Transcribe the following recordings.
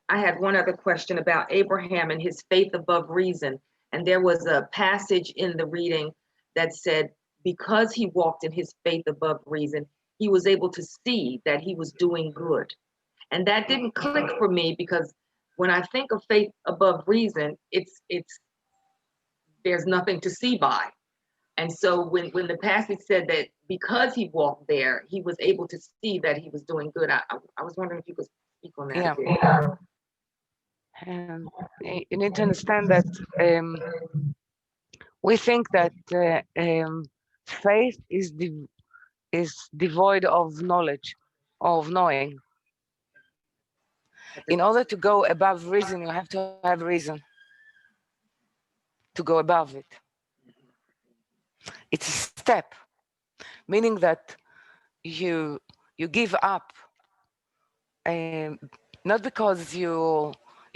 I had one other question about Abraham and his faith above reason. And there was a passage in the reading that said, because he walked in his faith above reason, he was able to see that he was doing good. And that didn't click for me, because when I think of faith above reason, it's there's nothing to see by. And so when the passage said that because he walked there, he was able to see that he was doing good, I was wondering if you could speak on that a bit. You need to understand that we think that faith is devoid of knowledge, of knowing. In order to go above reason, you have to have reason to go above it. It's a step, meaning that you give up, not because you're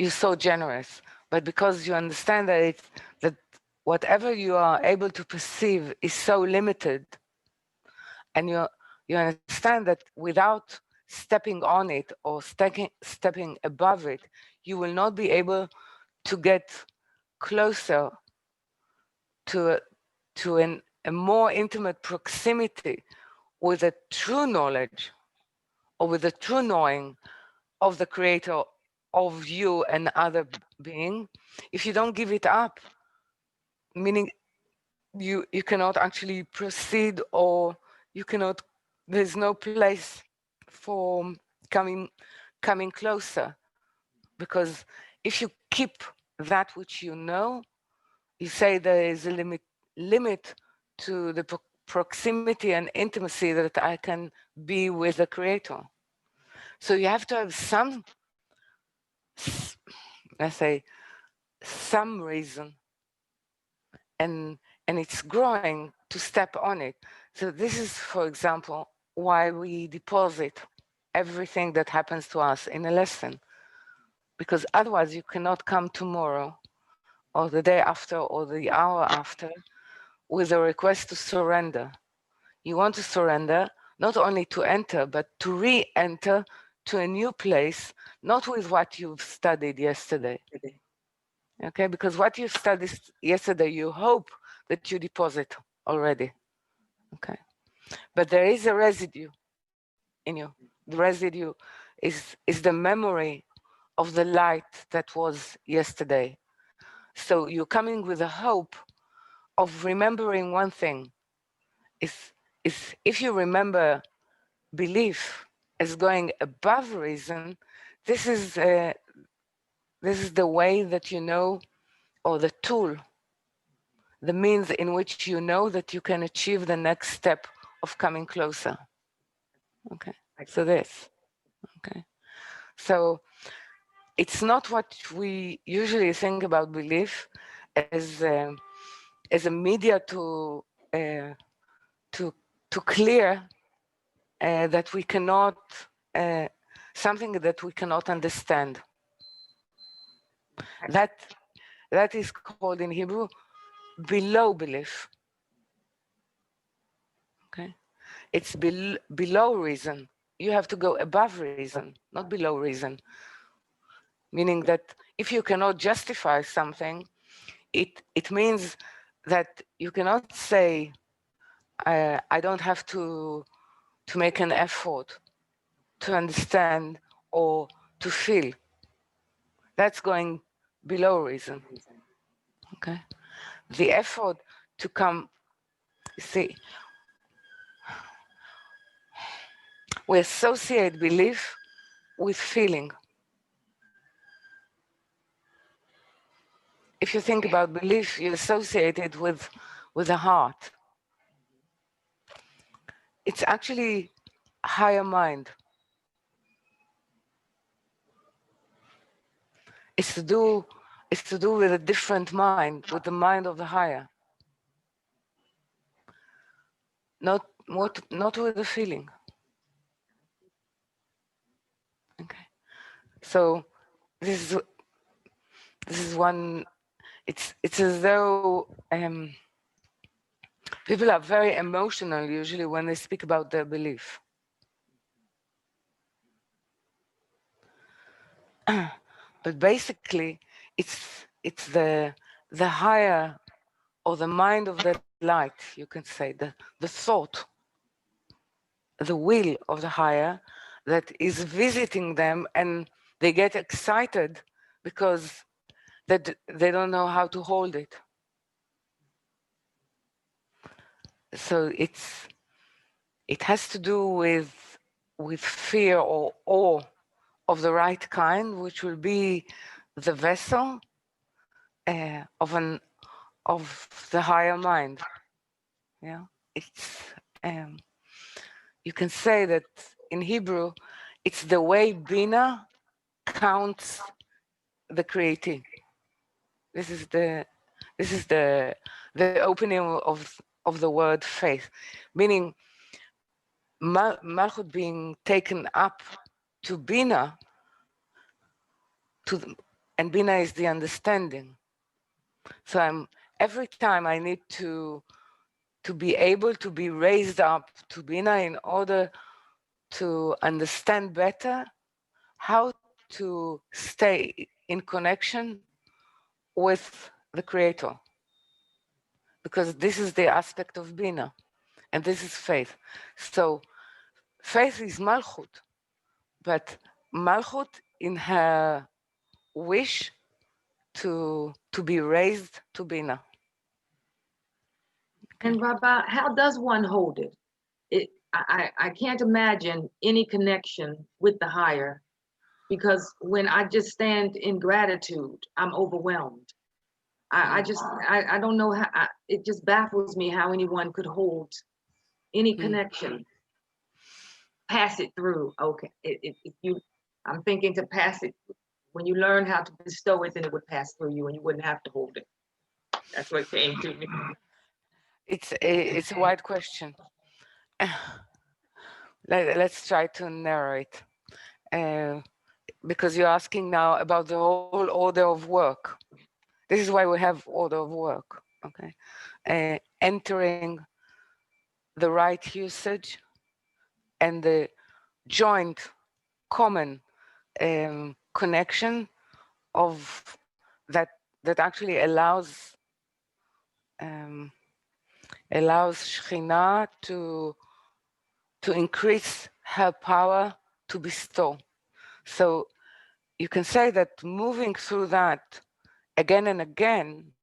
so generous, but because you understand that that whatever you are able to perceive is so limited, and you understand that without stepping on it or stepping above it, you will not be able to get closer to a more intimate proximity with a true knowledge or with a true knowing of the creator of you and other being. If you don't give it up, meaning you cannot actually proceed, or you cannot, there's no place for coming closer, because if you keep that which you know, you say there is a limit to the proximity and intimacy that I can be with the creator. So you have to have some, let's say, some reason, and it's growing to step on it. So this is, for example, why we deposit everything that happens to us in a lesson, because otherwise you cannot come tomorrow or the day after or the hour after with a request to surrender. You want to surrender not only to enter, but to re-enter to a new place, not with what you've studied yesterday. Okay, because what you studied yesterday, you hope that you deposit already. Okay, but there is a residue in you. The residue is the memory of the light that was yesterday. So you're coming with a hope of remembering one thing. Is if you remember belief as going above reason, this is the way that you know, or the tool, the means in which you know that you can achieve the next step of coming closer. Okay, so this. Okay, so it's not what we usually think about belief as a media to clear that we cannot, something that we cannot understand. That is called in Hebrew below belief. Okay, it's below reason. You have to go above reason, not below reason. Meaning that if you cannot justify something, it means that you cannot say, I don't have to make an effort to understand or to feel. That's going below reason. Okay, the effort to come, see, we associate belief with feeling. If you think about belief, you associate it with the heart. It's actually higher mind. It's to do with a different mind, with the mind of the higher. Not with the feeling. Okay. So this is one. It's as though people are very emotional usually when they speak about their belief. But basically, it's the higher, or the mind of that light, you can say, the thought, the will of the higher that is visiting them, and they get excited because that they don't know how to hold it. So it has to do with fear or awe of the right kind, which will be the vessel of the higher mind. Yeah, it's you can say that in Hebrew, it's the way Bina counts the creating. This is the opening of the word faith, meaning Malchut being taken up to Bina, and Bina is the understanding. So every time I need to be able to be raised up to Bina in order to understand better how to stay in connection with the Creator. Because this is the aspect of Bina, and this is faith. So faith is Malchut, but Malchut in her wish to be raised to Bina. And Rabbi, how does one hold it? I can't imagine any connection with the higher, because when I just stand in gratitude, I'm overwhelmed. I don't know how, it just baffles me how anyone could hold any connection, pass it through. Okay, if I'm thinking to pass it, when you learn how to bestow it, then it would pass through you and you wouldn't have to hold it. That's what came to me. It's a wide question. Let's try to narrow it. Because you're asking now about the whole order of work. This is why we have order of work, okay? Entering the right usage and the joint common connection of that actually allows Shekhinah to increase her power to bestow. So you can say that moving through that again and again,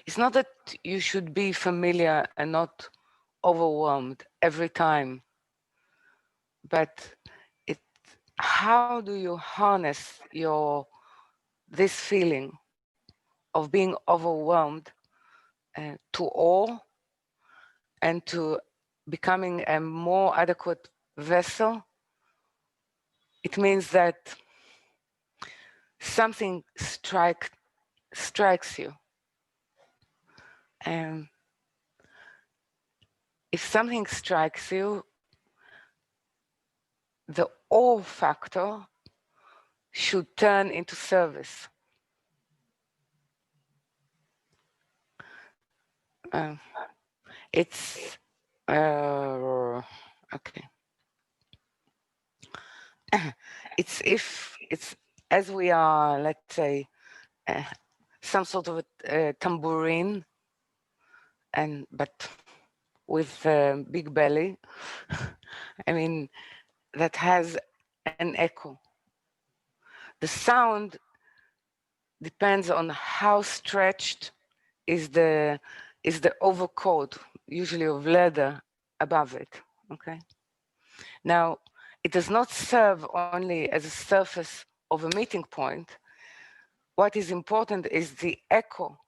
it's not that you should be familiar and not overwhelmed every time, but how do you harness this feeling of being overwhelmed to awe and to becoming a more adequate vessel? It means that something strikes you. And if something strikes you, the awe factor should turn into service. It's okay. It's as we are, let's say, some sort of a tambourine, but with a big belly. I mean, that has an echo. The sound depends on how stretched is the overcoat, usually of leather, above it. Okay. Now, it does not serve only as a surface of a meeting point. What is important is the echo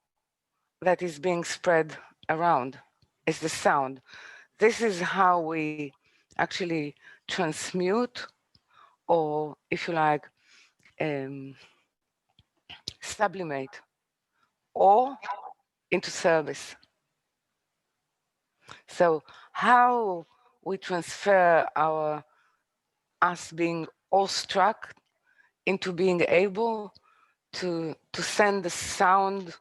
that is being spread around, is the sound. This is how we actually transmute, or if you like, sublimate, or into service. So how we transfer us being awestruck into being able to send the sound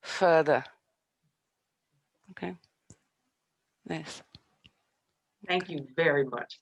further. Okay. Yes. Thank you very much.